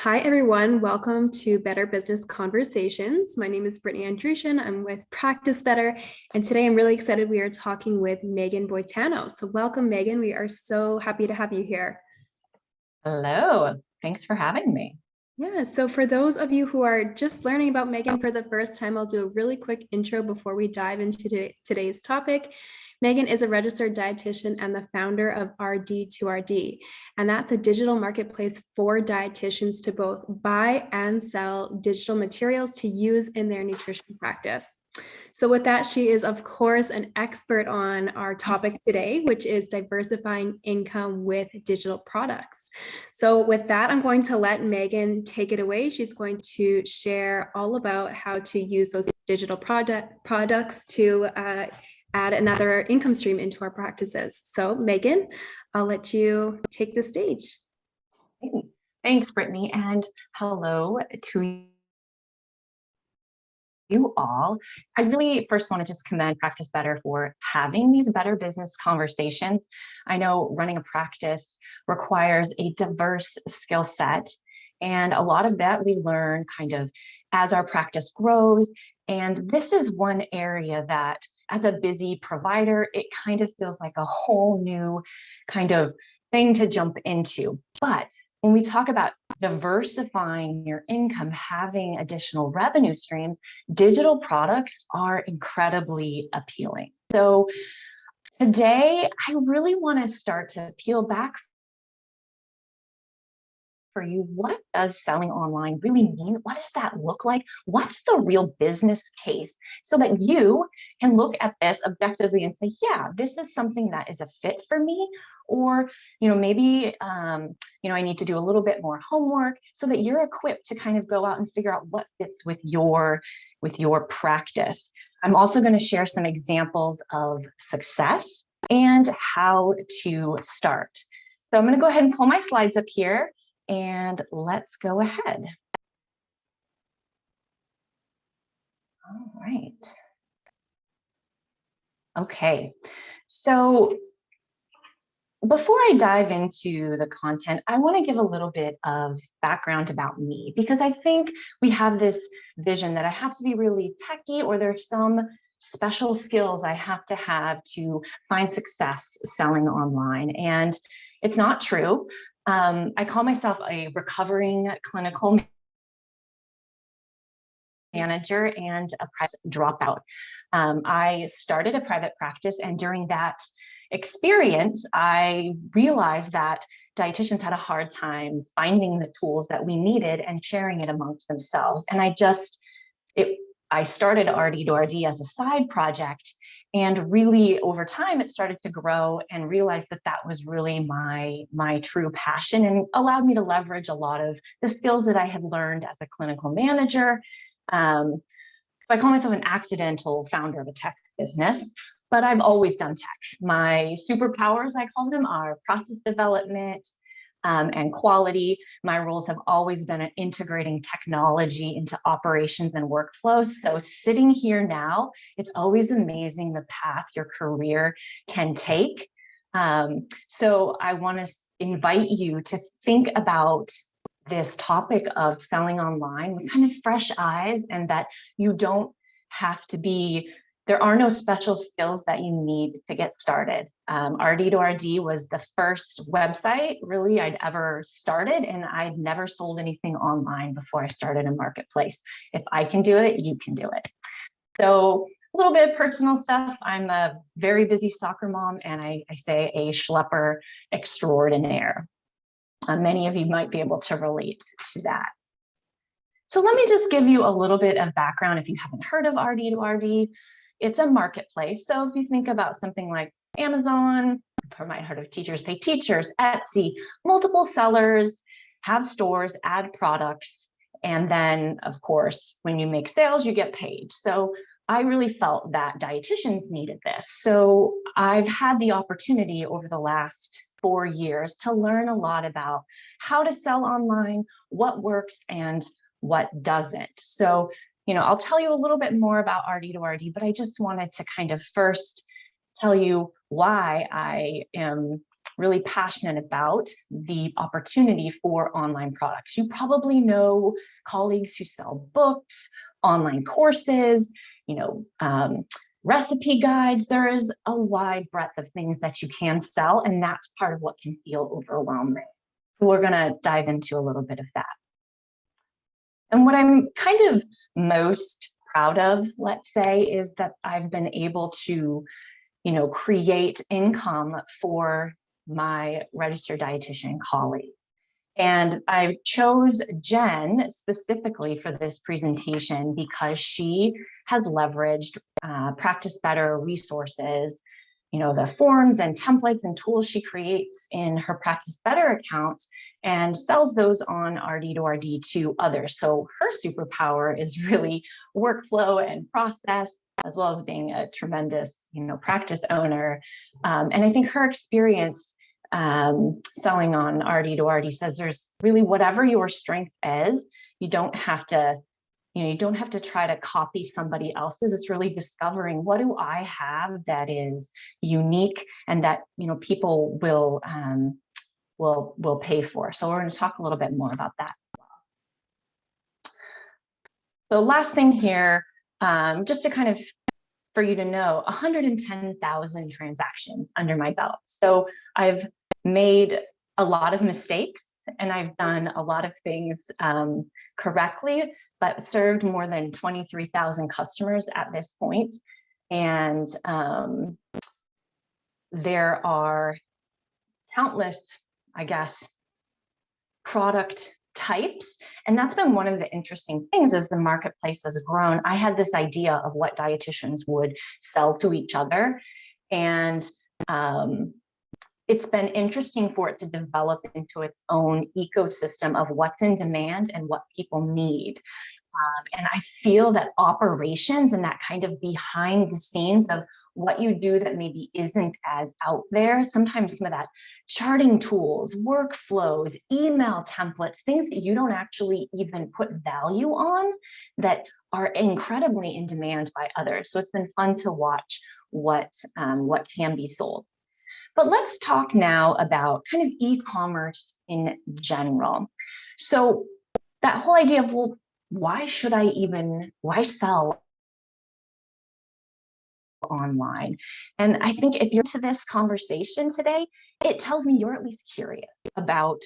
Hi, everyone. Welcome to Better Business Conversations. My name is Brittany Andrushin. I'm with Practice Better. And today I'm really excited. We are talking with Megan Boitano. So welcome, Megan. We are so happy to have you here. Hello. Thanks for having me. Yeah, so for those of you who are just learning about Megan for the first time, I'll do a really quick intro before we dive into today's topic. Megan is a registered dietitian and the founder of RD2RD, and that's a digital marketplace for dietitians to both buy and sell digital materials to use in their nutrition practice. So with that, she is, of course, an expert on our topic today, which is diversifying income with digital products. So with that, I'm going to let Megan take it away. She's going to share all about how to use those digital products to add another income stream into our practices. So Megan, I'll let you take the stage. Thanks, Brittany, and hello to you all. I really first want to just commend Practice Better for having these better business conversations. I know running a practice requires a diverse skill set, and a lot of that we learn kind of as our practice grows. And this is one area that, as a busy provider, it kind of feels like a whole new kind of thing to jump into. But when we talk about diversifying your income, having additional revenue streams, digital products are incredibly appealing. So today, I really want to start to peel back for you. What does selling online really mean? What does that look like? What's the real business case so that you can look at this objectively and say, yeah, this is something that is a fit for me, or maybe I need to do a little bit more homework so that you're equipped to kind of go out and figure out what fits with your practice. I'm also going to share some examples of success and how to start. So I'm going to go ahead and pull my slides up here. And let's go ahead. All right. Okay, so before I dive into the content, I want to give a little bit of background about me, because I think we have this vision that I have to be really techie, or there's some special skills I have to find success selling online. And it's not true. I call myself a recovering clinical manager and a private dropout. I started a private practice, and during that experience, I realized that dietitians had a hard time finding the tools that we needed and sharing it amongst themselves. And I started RD2RD as a side project, and really over time it started to grow, and realized that that was really my true passion, and allowed me to leverage a lot of the skills that I had learned as a clinical manager. I call myself an accidental founder of a tech business, but I've always done tech. My superpowers, I call them, are process development and quality. My roles have always been at integrating technology into operations and workflows. So sitting here now, it's always amazing the path your career can take. So I want to invite you to think about this topic of selling online with kind of fresh eyes, and that you don't have to be, there are no special skills that you need to get started. RD2RD was the first website really I'd ever started, and I'd never sold anything online before I started a marketplace. If I can do it, you can do it. So a little bit of personal stuff. I'm a very busy soccer mom, and I say a schlepper extraordinaire. Many of you might be able to relate to that. So let me just give you a little bit of background if you haven't heard of RD2RD. It's a marketplace. So if you think about something like Amazon, you might have heard of Teachers Pay Teachers, Etsy, multiple sellers have stores, add products, and then, of course, when you make sales, you get paid. So I really felt that dietitians needed this. So I've had the opportunity over the last 4 years to learn a lot about how to sell online, what works and what doesn't. So, I'll tell you a little bit more about RD2RD, but I just wanted to kind of first tell you why I am really passionate about the opportunity for online products. You probably know colleagues who sell books, online courses, recipe guides. There is a wide breadth of things that you can sell, and that's part of what can feel overwhelming. So we're going to dive into a little bit of that. And what I'm kind of most proud of, let's say, is that I've been able to, create income for my registered dietitian colleagues. And I chose Jen specifically for this presentation because she has leveraged Practice Better resources, the forms and templates and tools she creates in her Practice Better account and sells those on RD2RD to others. So her superpower is really workflow and process, as well as being a tremendous, practice owner. And I think her experience selling on RD2RD says there's really whatever your strength is, you don't have to try to copy somebody else's. It's really discovering, what do I have that is unique and that people will pay for. So we're going to talk a little bit more about that. So last thing here, just to kind of for you to know, 110,000 transactions under my belt. So I've made a lot of mistakes and I've done a lot of things correctly, but served more than 23,000 customers at this point. And there are countless, I guess, product types. And that's been one of the interesting things as the marketplace has grown. I had this idea of what dietitians would sell to each other. And it's been interesting for it to develop into its own ecosystem of what's in demand and what people need. And I feel that operations and that kind of behind the scenes of what you do that maybe isn't as out there, sometimes some of that charting tools, workflows, email templates, things that you don't actually even put value on that are incredibly in demand by others. So it's been fun to watch what can be sold. But let's talk now about kind of e-commerce in general. So that whole idea of, well, why sell online? And I think if you're to this conversation today, it tells me you're at least curious about,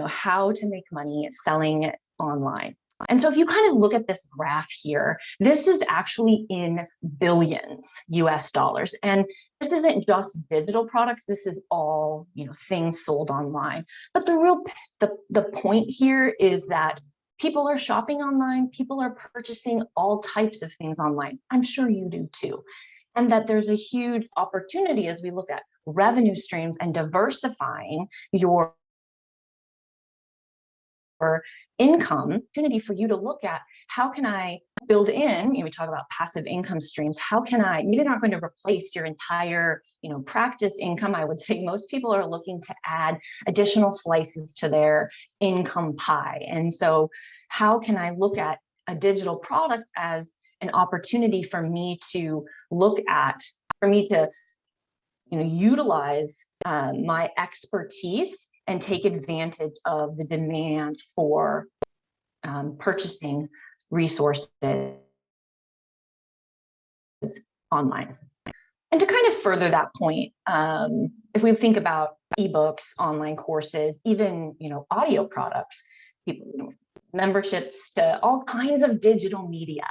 how to make money selling online. And so if you kind of look at this graph here, this is actually in billions US dollars. And this isn't just digital products. This is all, things sold online. But the point here is that people are shopping online. People are purchasing all types of things online. I'm sure you do too. And that there's a huge opportunity as we look at revenue streams and diversifying your income, opportunity for you to look at, how can I build in, we talk about passive income streams, how can I, maybe they're not going to replace your entire, practice income. I would say most people are looking to add additional slices to their income pie. And so how can I look at a digital product as an opportunity for me to utilize my expertise and take advantage of the demand for purchasing resources online. And to kind of further that point, if we think about ebooks, online courses, even audio products, memberships to all kinds of digital media,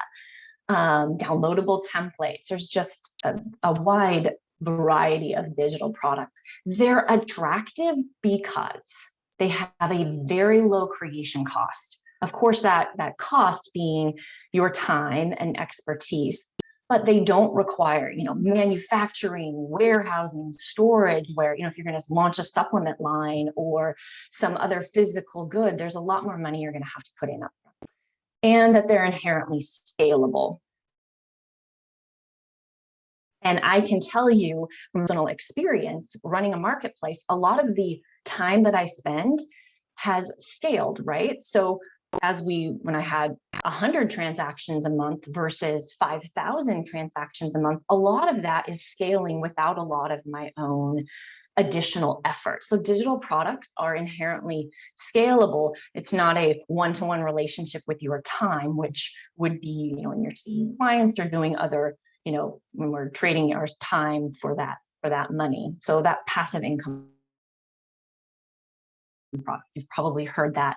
downloadable templates, there's just a wide variety of digital products. They're attractive because they have a very low creation cost. Of course, that cost being your time and expertise, but they don't require, manufacturing, warehousing, storage, where, if you're going to launch a supplement line or some other physical good, there's a lot more money you're going to have to put in up front. And that they're inherently scalable. And I can tell you from personal experience running a marketplace, a lot of the time that I spend has scaled, right? So when I had 100 transactions a month versus 5,000 transactions a month, a lot of that is scaling without a lot of my own additional effort. So digital products are inherently scalable. It's not a one-to-one relationship with your time, which would be, when you're seeing clients or doing other, when we're trading our time for that money. So that passive income product, you've probably heard that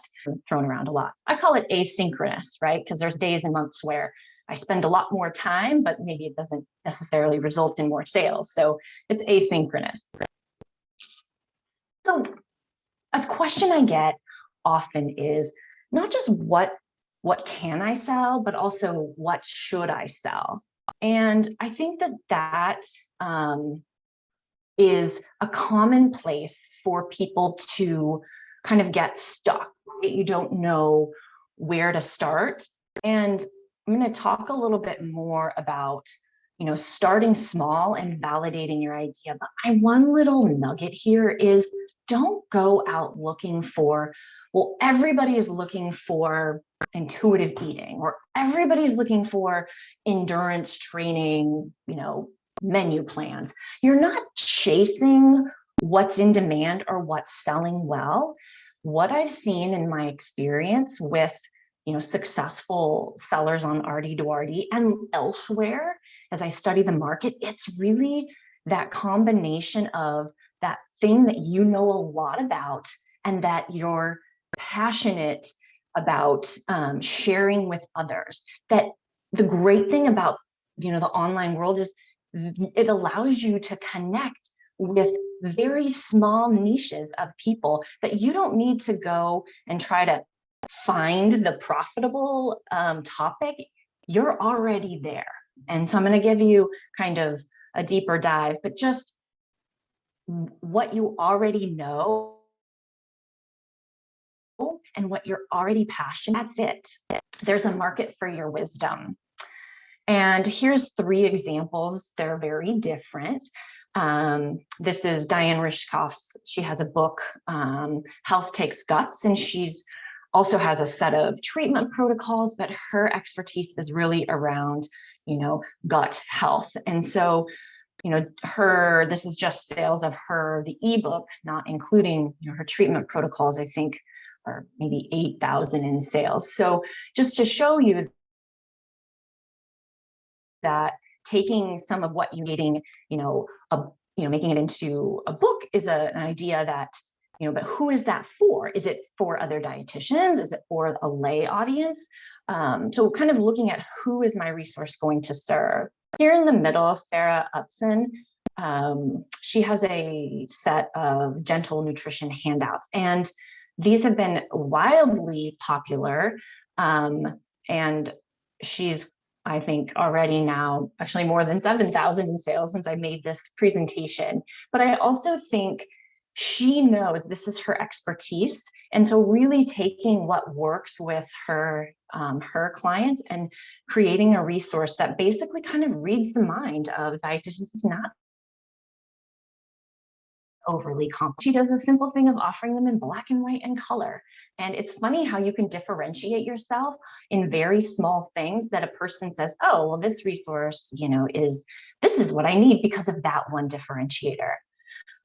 thrown around a lot. I call it asynchronous, right? Because there's days and months where I spend a lot more time, but maybe it doesn't necessarily result in more sales. So it's asynchronous. So a question I get often is not just what can I sell, but also what should I sell? And I think that is a common place for people to kind of get stuck. Right? You don't know where to start. And I'm going to talk a little bit more about, starting small and validating your idea. But one little nugget here is don't go out looking for, well, everybody is looking for intuitive eating, or everybody is looking for endurance training, menu plans. You're not chasing what's in demand or what's selling well. What I've seen in my experience with successful sellers on RD2RD and elsewhere, as I study the market, it's really that combination of that thing that you know a lot about and that you're passionate about sharing with others. That the great thing about the online world is it allows you to connect with very small niches of people that you don't need to go and try to find the profitable topic. You're already there. And so I'm going to give you kind of a deeper dive, but just what you already know and what you're already passionate, that's it. There's a market for your wisdom. And here's 3 examples. They're very different. This is Diane Rishkoff's, she has a book, Health Takes Guts, and she's also has a set of treatment protocols, but her expertise is really around, gut health. And so, this is just sales of the ebook, not including her treatment protocols, I think, are maybe 8,000 in sales. So just to show you that taking some of what you're getting, making it into a book is an idea that, but who is that for? Is it for other dietitians? Is it for a lay audience? So kind of looking at who is my resource going to serve. Here in the middle, Sarah Upson, she has a set of gentle nutrition handouts, and these have been wildly popular. And she's, I think, already now actually more than 7,000 in sales since I made this presentation. But I also think she knows this is her expertise. And so really taking what works with her clients and creating a resource that basically kind of reads the mind of dietitians is not overly complex. She does a simple thing of offering them in black and white and color. And it's funny how you can differentiate yourself in very small things that a person says, oh, well, this resource, this is what I need because of that one differentiator.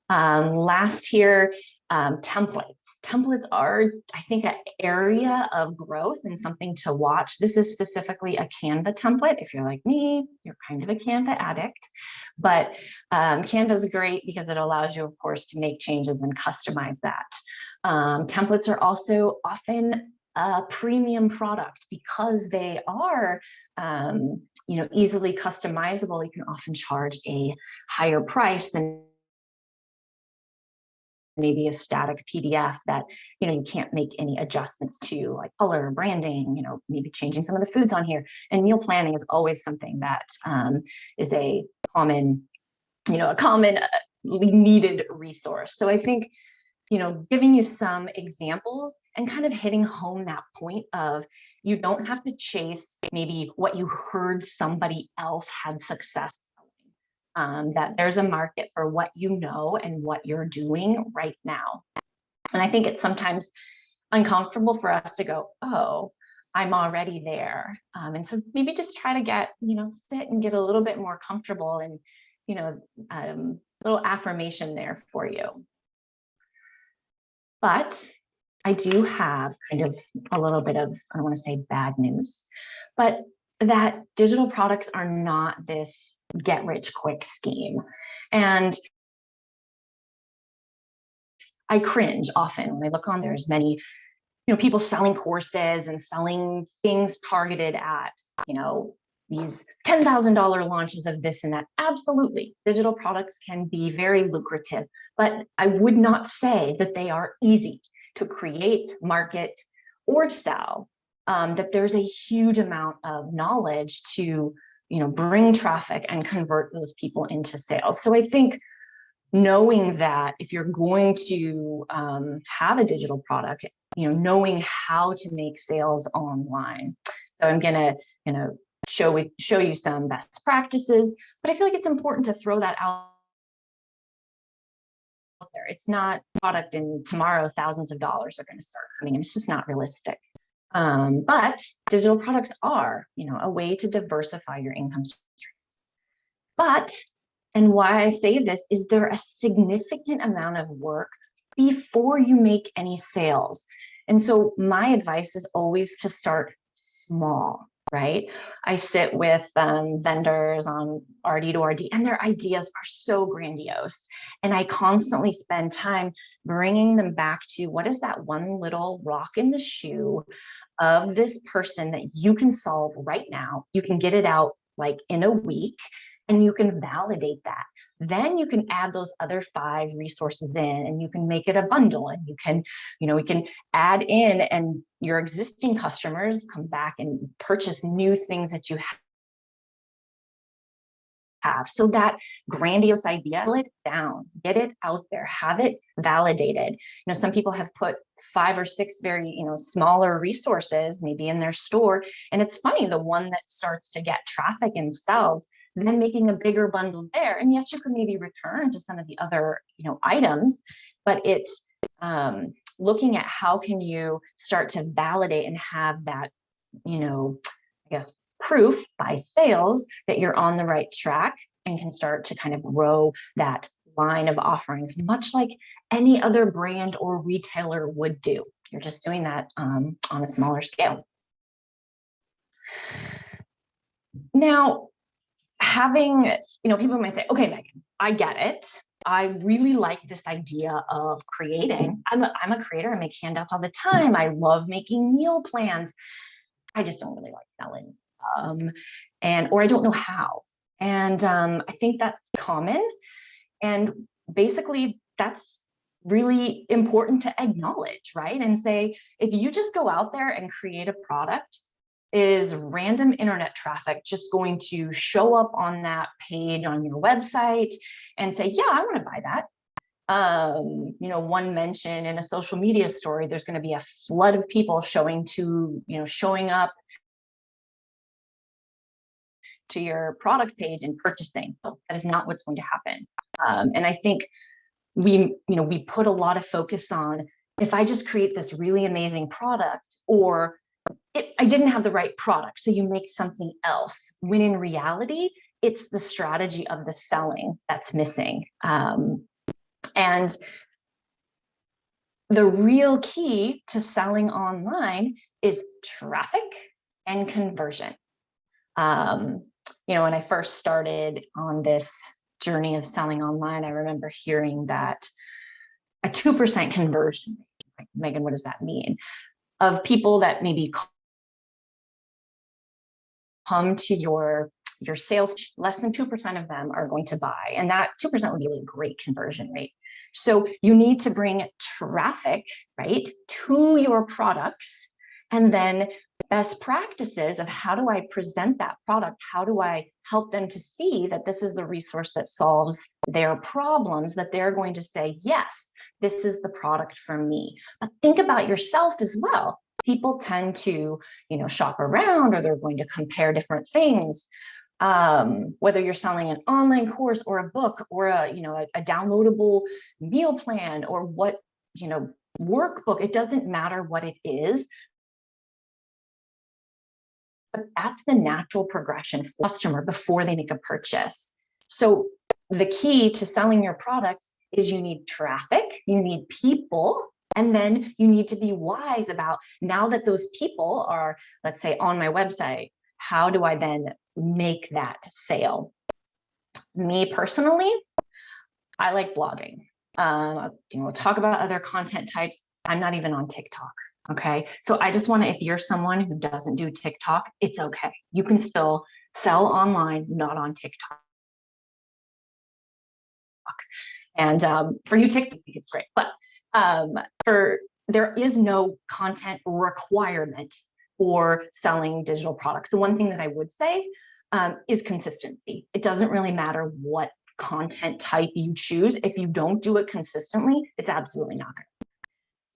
Last here, templates. Templates are, I think, an area of growth and something to watch. This is specifically a Canva template. If you're like me, you're kind of a Canva addict, but Canva is great because it allows you, of course, to make changes and customize that. Templates are also often a premium product because they are easily customizable. You can often charge a higher price than maybe a static PDF that, you can't make any adjustments to, like color, branding, maybe changing some of the foods on here. And meal planning is always something that is a common, needed resource. So I think, giving you some examples and kind of hitting home that point of you don't have to chase maybe what you heard somebody else had success. That there's a market for what you know and what you're doing right now. And I think it's sometimes uncomfortable for us to go, oh, I'm already there. And so maybe just try to get, sit and get a little bit more comfortable and, little affirmation there for you. But I do have kind of a little bit of, I don't want to say bad news, but that digital products are not this get rich quick scheme. And I cringe often when I look on, there's many, people selling courses and selling things targeted at, these $10,000 launches of this and that. Absolutely, digital products can be very lucrative, but I would not say that they are easy to create, market, or sell. That there's a huge amount of knowledge to, bring traffic and convert those people into sales. So I think knowing that if you're going to have a digital product, knowing how to make sales online. So I'm gonna show you some best practices, but I feel like it's important to throw that out there. It's not product and tomorrow thousands of dollars are going to start coming in. It's just not realistic. But digital products are, a way to diversify your income stream. But, and why I say this, is there a significant amount of work before you make any sales? And so my advice is always to start small, right? I sit with vendors on RD to RD, and their ideas are so grandiose. And I constantly spend time bringing them back to what is that one little rock in the shoe of this person that you can solve right now. You can get it out like in a week, and you can validate that. Then you can add those other 5 resources in, and you can make it a bundle, and you can, we can add in, and your existing customers come back and purchase new things that you have. So that grandiose idea, pull it down, get it out there, have it validated. Some people have put 5 or 6 very, smaller resources maybe in their store. And it's funny, the one that starts to get traffic and sells, then making a bigger bundle there. And yes, you could maybe return to some of the other, items, but it's looking at how can you start to validate and have that, I guess, proof by sales that you're on the right track and can start to kind of grow that line of offerings, much like any other brand or retailer would do. You're just doing that on a smaller scale. Now, having, people might say, okay, Megan, I get it. I really like this idea of creating. I'm a creator. I make handouts all the time. I love making meal plans. I just don't really like selling, or I don't know how. And I think that's common. And basically, that's really important to acknowledge, right? And say, if you just go out there and create a product, is random internet traffic just going to show up on that page on your website and say, yeah, I want to buy that? One mention in a social media story, there's going to be a flood of people showing up to your product page and purchasing. That is not what's going to happen. And I think we put a lot of focus on, if I just create this really amazing product, or I didn't have the right product, so you make something else, when in reality, it's the strategy of the selling that's missing. And the real key to selling online is traffic and conversion. When I first started on this journey of selling online, I remember hearing that a 2% conversion, like, Megan, what does that mean? Of people that maybe come to your sales, less than 2% of them are going to buy. And that 2% would be a really great conversion rate. So you need to bring traffic, right, to your products, and then best practices of how do I present that product? How do I help them to see that this is the resource that solves their problems, that they're going to say, yes, this is the product for me. But think about yourself as well. People tend to, shop around, or they're going to compare different things. Whether you're selling an online course or a book or a downloadable meal plan or what, workbook, it doesn't matter what it is. But that's the natural progression for the customer before they make a purchase. So the key to selling your product is you need traffic, you need people, and then you need to be wise about, now that those people are, let's say, on my website, how do I then make that sale? Me personally, I like blogging. Talk about other content types. I'm not even on TikTok. Okay. So I just want to, if you're someone who doesn't do TikTok, it's okay. You can still sell online, not on TikTok. And for you, TikTok, I think it's great. But there is no content requirement for selling digital products. The one thing that I would say is consistency. It doesn't really matter what content type you choose. If you don't do it consistently, it's absolutely not going to.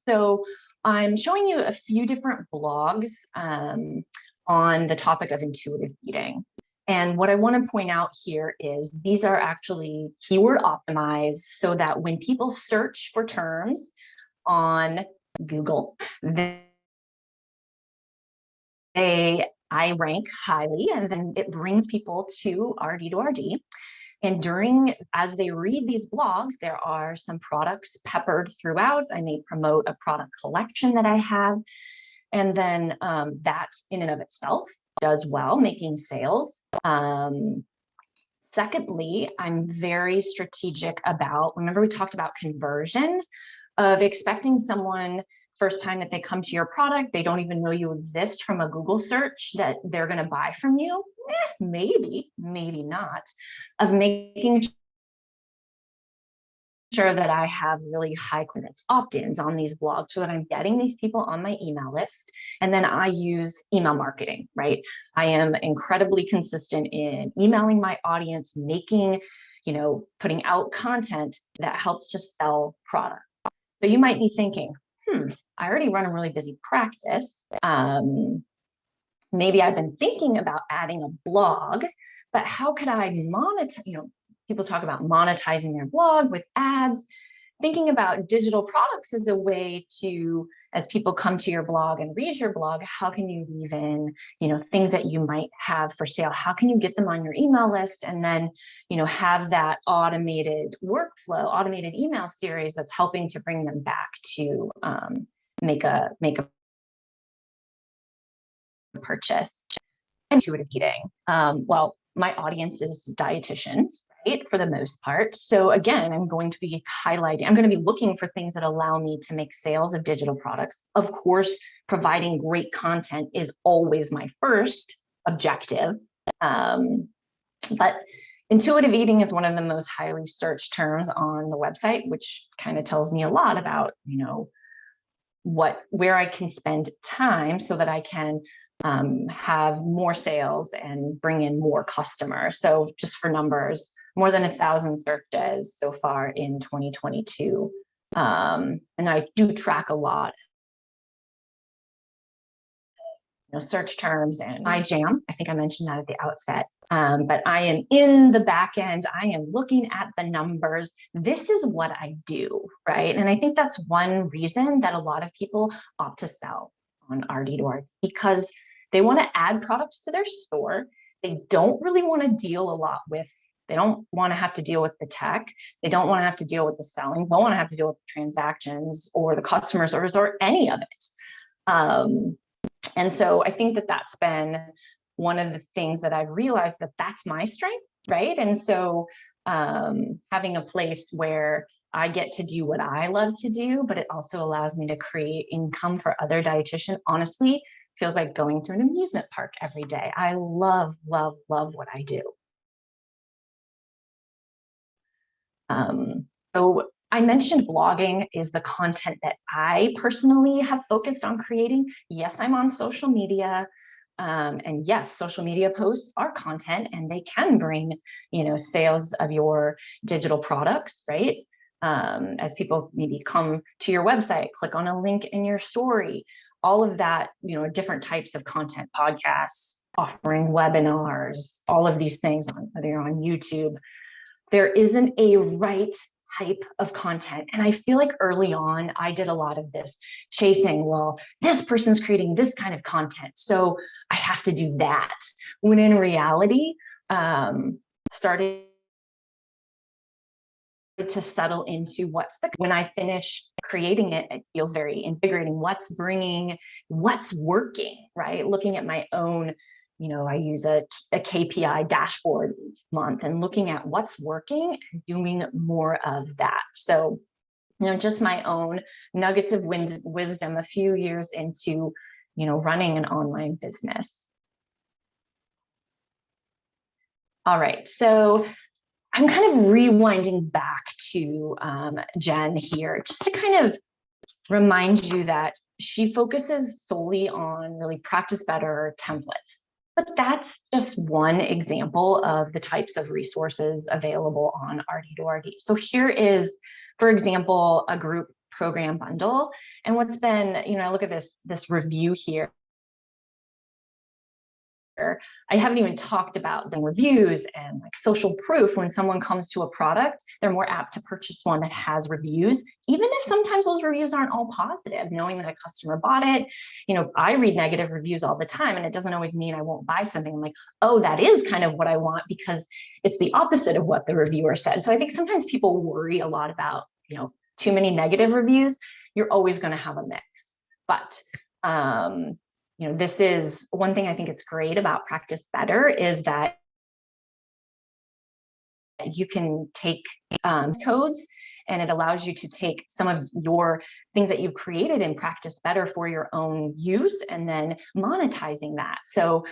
So I'm showing you a few different blogs on the topic of intuitive eating. And what I want to point out here is these are actually keyword optimized so that when people search for terms on Google, I rank highly, and then it brings people to RD2RD. And as they read these blogs, there are some products peppered throughout. I may promote a product collection that I have. And then that in and of itself does well, making sales. Secondly, I'm very strategic about, remember we talked about conversion, of expecting someone first time that they come to your product, they don't even know you exist from a Google search, that they're going to buy from you. Maybe, maybe not. Of making sure that I have really high quality opt-ins on these blogs so that I'm getting these people on my email list. And then I use email marketing, right? I am incredibly consistent in emailing my audience, putting out content that helps to sell products. So you might be thinking, I already run a really busy practice. Maybe I've been thinking about adding a blog, but how could I monetize? People talk about monetizing their blog with ads. Thinking about digital products as a way to, as people come to your blog and read your blog, how can you weave in, things that you might have for sale? How can you get them on your email list and then, have that automated workflow, automated email series that's helping to bring them back to make a purchase. Intuitive eating. Well, my audience is dietitians, right, for the most part. So again, I'm going to be looking for things that allow me to make sales of digital products. Of course, providing great content is always my first objective. But intuitive eating is one of the most highly searched terms on the website, which kind of tells me a lot about, where I can spend time so that I can have more sales and bring in more customers. So just for numbers, more than 1,000 searches so far in 2022. And I do track a lot, search terms and my jam. I think I mentioned that at the outset. But I am in the back end. I am looking at the numbers. This is what I do, right? And I think that's one reason that a lot of people opt to sell on RD2RD, because they want to add products to their store. They don't really want to deal a lot with, they don't want to have to deal with the tech. They don't want to have to deal with the selling. They don't want to have to deal with the transactions or the customer service or any of it. And so I think that that's been one of the things that I've realized, that that's my strength, right? And so having a place where I get to do what I love to do, but it also allows me to create income for other dietitians, honestly, feels like going to an amusement park every day. I love, love, love what I do. So I mentioned blogging is the content that I personally have focused on creating. Yes, I'm on social media. And yes, social media posts are content and they can bring, sales of your digital products, right? As people maybe come to your website, click on a link in your story, all of that, different types of content, podcasts, offering webinars, all of these things, whether you're on YouTube, there isn't a right type of content. And I feel like early on, I did a lot of this chasing, well, this person's creating this kind of content, so I have to do that. When in reality, starting to settle into when I finish creating it, it feels very invigorating. What's working, right? Looking at my own, I use a KPI dashboard each month and looking at what's working and doing more of that. So, just my own nuggets of wisdom a few years into, running an online business. All right, so I'm kind of rewinding back to Jen here, just to kind of remind you that she focuses solely on really practice better templates. But that's just one example of the types of resources available on RD2RD. So here is, for example, a group program bundle. And what's been, look at this review here. I haven't even talked about the reviews and like social proof. When someone comes to a product, they're more apt to purchase one that has reviews, even if sometimes those reviews aren't all positive, knowing that a customer bought it. I read negative reviews all the time, and it doesn't always mean I won't buy something. I'm like, oh, that is kind of what I want because it's the opposite of what the reviewer said. So I think sometimes people worry a lot about, too many negative reviews. You're always going to have a mix. But this is one thing I think it's great about Practice Better is that you can take codes, and it allows you to take some of your things that you've created in Practice Better for your own use and then monetizing that. So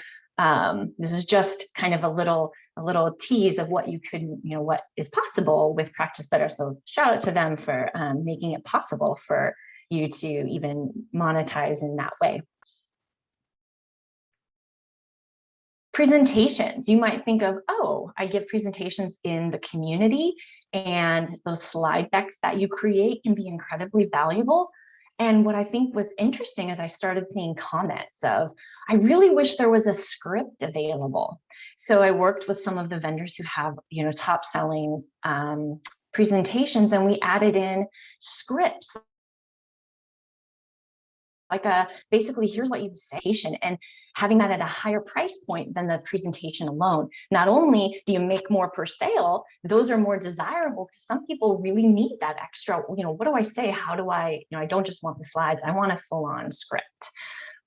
this is just kind of a little tease of what you could, what is possible with Practice Better. So shout out to them for making it possible for you to even monetize in that way. Presentations, you might think of, oh, I give presentations in the community, and those slide decks that you create can be incredibly valuable. And what I think was interesting is I started seeing comments of, I really wish there was a script available. So I worked with some of the vendors who have, top selling presentations, and we added in scripts. Like basically, here's what you'd say, and having that at a higher price point than the presentation alone. Not only do you make more per sale, those are more desirable because some people really need that extra, what do I say? How do I, I don't just want the slides, I want a full-on script.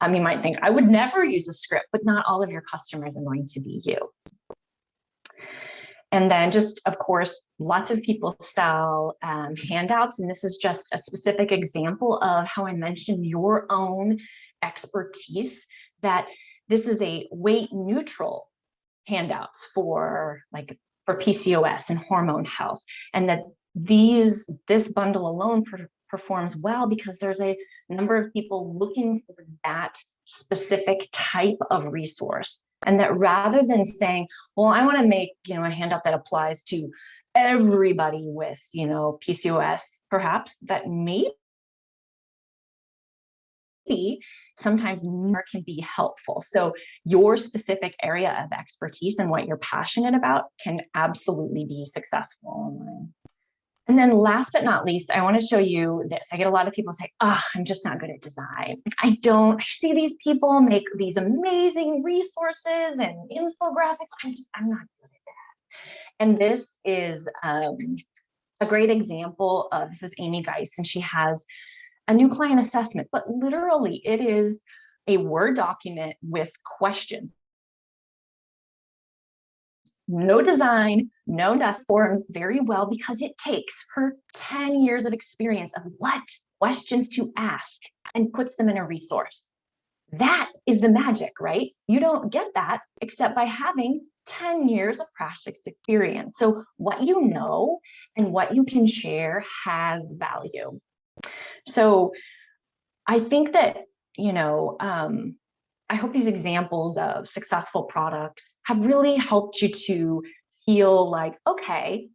You might think, I would never use a script, but not all of your customers are going to be you. And then just, of course, lots of people sell handouts. And this is just a specific example of how I mentioned your own expertise, that this is a weight neutral handouts for PCOS and hormone health. And that this bundle alone performs well because there's a number of people looking for that specific type of resource. And that rather than saying, well, I want to make, a handout that applies to everybody with, PCOS, perhaps that maybe sometimes more can be helpful. So your specific area of expertise and what you're passionate about can absolutely be successful online. And then last but not least, I want to show you this. I get a lot of people say, oh, I'm just not good at design. I see these people make these amazing resources and infographics. I'm not good at that. And this is a great example of, this is Amy Geis, and she has a new client assessment, but literally it is a Word document with questions. No design, no nothing, forms very well because it takes her 10 years of experience of what questions to ask and puts them in a resource. That is the magic, right? You don't get that except by having 10 years of practice experience. So what you know and what you can share has value. So I think that, I hope these examples of successful products have really helped you to feel like, okay,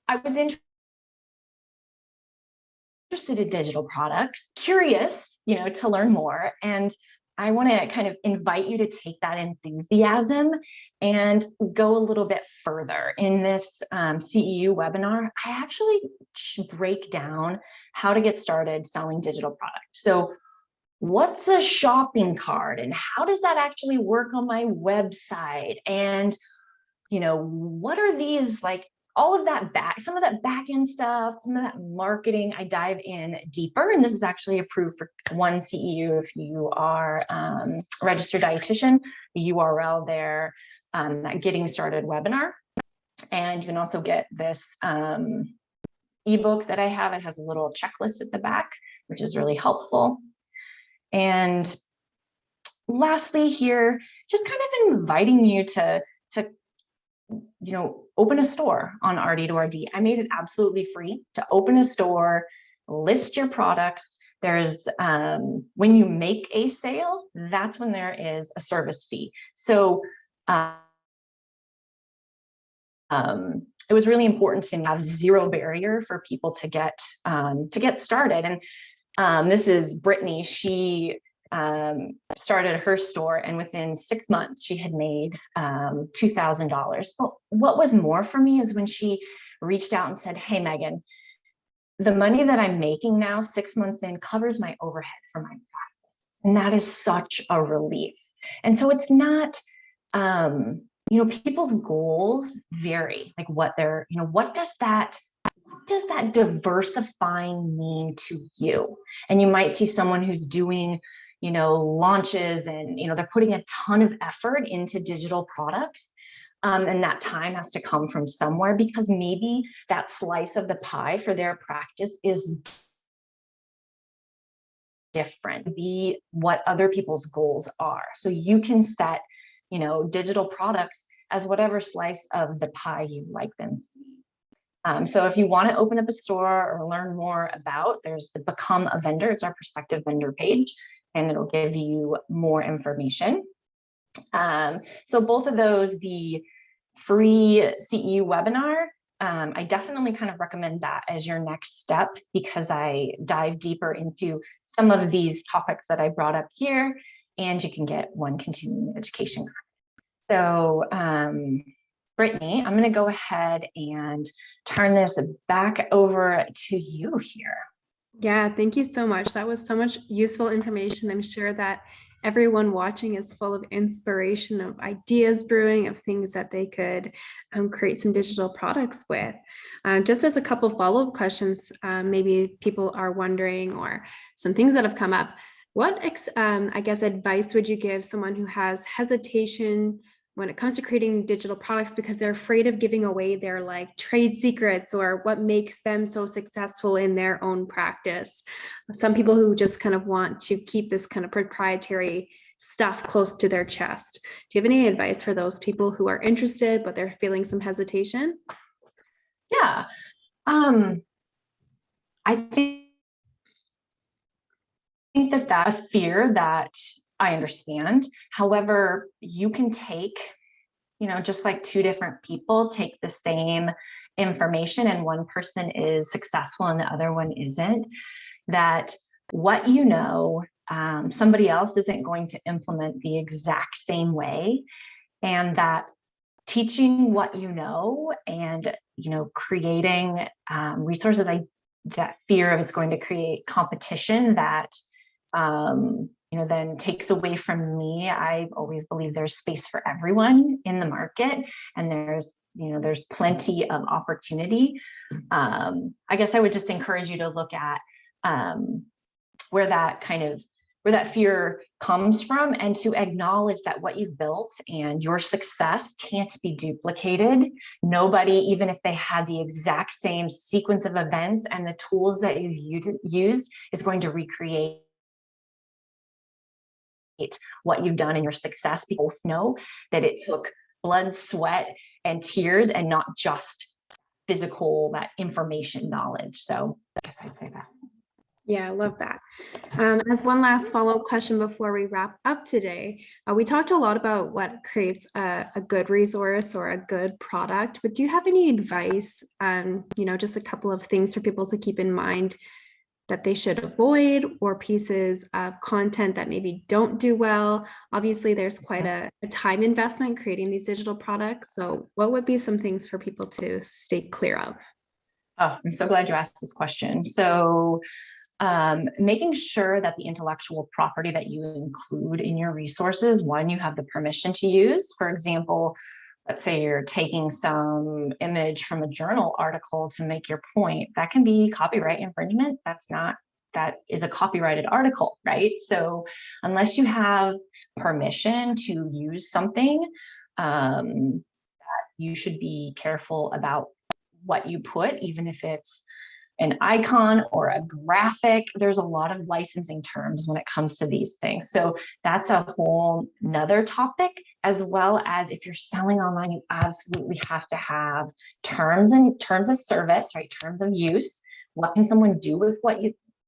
I was interested in digital products, curious, to learn more. And I want to kind of invite you to take that enthusiasm and go a little bit further. In this CEU webinar, I actually break down how to get started selling digital products. So what's a shopping cart and how does that actually work on my website? And, what are these all of that some of that back end stuff, some of that marketing, I dive in deeper. And this is actually approved for one CEU if you are a registered dietitian. The URL there, that Getting Started webinar. And you can also get this ebook that I have. It has a little checklist at the back, which is really helpful. And lastly here, just kind of inviting you to open a store on RD2RD. I made it absolutely free to open a store, list your products. There's when you make a sale, that's when there is a service fee. So it was really important to have zero barrier for people to get started. And this is Brittany. She started her store, and within 6 months she had made $2,000. But what was more for me is when she reached out and said, "Hey, Megan, the money that I'm making now 6 months in covers my overhead for my practice." And that is such a relief. And so it's not, people's goals vary, like what they're, what does that diversifying mean to you? And you might see someone who's doing, launches, and, they're putting a ton of effort into digital products. And that time has to come from somewhere, because maybe that slice of the pie for their practice is different, be what other people's goals are. So you can set, digital products as whatever slice of the pie you like them to be. So if you want to open up a store or learn more about, there's the Become a Vendor. It's our prospective vendor page, and it'll give you more information. So both of those, the free CEU webinar, I definitely kind of recommend that as your next step, because I dive deeper into some of these topics that I brought up here, and you can get one continuing education credit. So Brittany, I'm going to go ahead and turn this back over to you here. Yeah, thank you so much. That was so much useful information. I'm sure that everyone watching is full of inspiration, of ideas brewing, of things that they could create some digital products with. Just as a couple follow-up questions, maybe people are wondering, or some things that have come up. What, I guess, advice would you give someone who has hesitation when it comes to creating digital products because they're afraid of giving away their like trade secrets or what makes them so successful in their own practice? Some people who just kind of want to keep this kind of proprietary stuff close to their chest. Do you have any advice for those people who are interested, but they're feeling some hesitation? Yeah, I think that that's a fear that I understand. However, you can take, just like two different people take the same information and one person is successful and the other one isn't, that what somebody else isn't going to implement the exact same way, and that teaching what and creating resources, that fear of it's going to create competition that then takes away from me. I always believe there's space for everyone in the market, and there's plenty of opportunity. I guess I would just encourage you to look at where that fear comes from, and to acknowledge that what you've built and your success can't be duplicated. Nobody, even if they had the exact same sequence of events and the tools that you've used, is going to recreate what you've done in your success. We both know that it took blood, sweat, and tears, and not just physical, that information knowledge. So I guess I'd say that. Yeah, I love that. As one last follow-up question before we wrap up today, we talked a lot about what creates a good resource or a good product, but do you have any advice, just a couple of things for people to keep in mind that they should avoid, or pieces of content that maybe don't do well? Obviously, there's quite a time investment creating these digital products. So what would be some things for people to stay clear of? Oh, I'm so glad you asked this question. So making sure that the intellectual property that you include in your resources, one, you have the permission to use. For example, let's say you're taking some image from a journal article to make your point, that can be copyright infringement. That is a copyrighted article, right? So unless you have permission to use something, you should be careful about what you put, even if it's an icon or a graphic. There's a lot of licensing terms when it comes to these things. So that's a whole nother topic, as well as if you're selling online, you absolutely have to have terms of service, right? Terms of use. What can someone do with what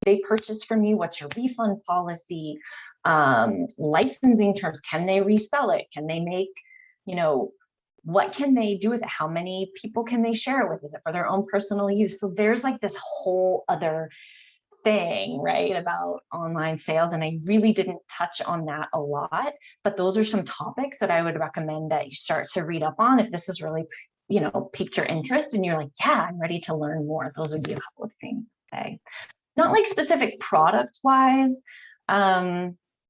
they purchased from you? What's your refund policy? Licensing terms. Can they resell it? Can they make, what can they do with it? How many people can they share it with? Is it for their own personal use? So there's like this whole other thing, right, about online sales. And I really didn't touch on that a lot, but those are some topics that I would recommend that you start to read up on if this is really, piqued your interest and you're like, yeah, I'm ready to learn more. Those would be a couple of things to say. Not like specific product wise.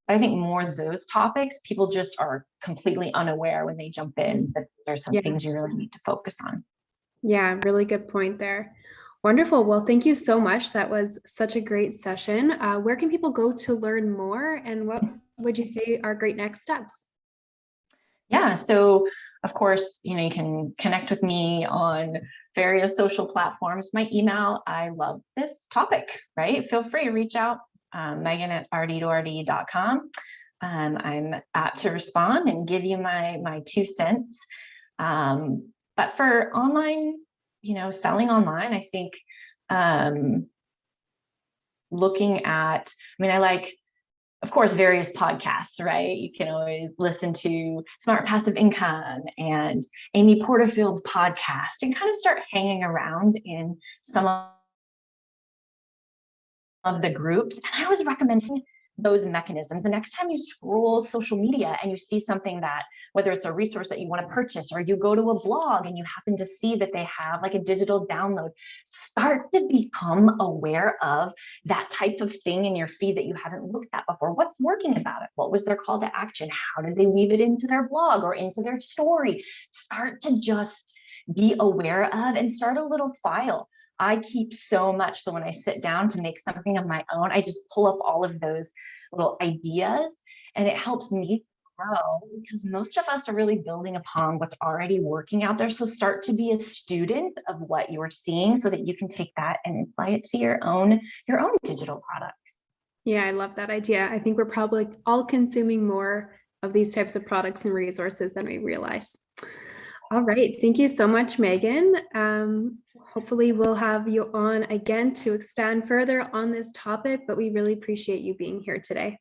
I think more those topics, people just are completely unaware when they jump in, but there's some things you really need to focus on. Yeah, really good point there. Wonderful. Well, thank you so much. That was such a great session. Where can people go to learn more, and what would you say are great next steps? Yeah, so of course, you can connect with me on various social platforms. My email, I love this topic, right? Feel free to reach out. Megan at rd2rd.com. I'm apt to respond and give you my 2 cents. But for online, selling online, I think looking at, I like, of course, various podcasts, right? You can always listen to Smart Passive Income and Amy Porterfield's podcast and kind of start hanging around in some of the groups. And I always recommend those mechanisms. The next time you scroll social media and you see something that, whether it's a resource that you want to purchase, or you go to a blog and you happen to see that they have like a digital download, start to become aware of that type of thing in your feed that you haven't looked at before. What's working about it? What was their call to action? How did they weave it into their blog or into their story? Start to just be aware of and start a little file. I keep so much, so when I sit down to make something of my own, I just pull up all of those little ideas, and it helps me grow, because most of us are really building upon what's already working out there. So start to be a student of what you're seeing so that you can take that and apply it to your own digital products. Yeah, I love that idea. I think we're probably all consuming more of these types of products and resources than we realize. All right. Thank you so much, Megan. Hopefully we'll have you on again to expand further on this topic, but we really appreciate you being here today.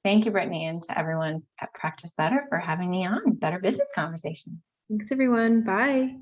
Thank you, Brittany, and to everyone at Practice Better for having me on Better Business Conversation. Thanks, everyone. Bye.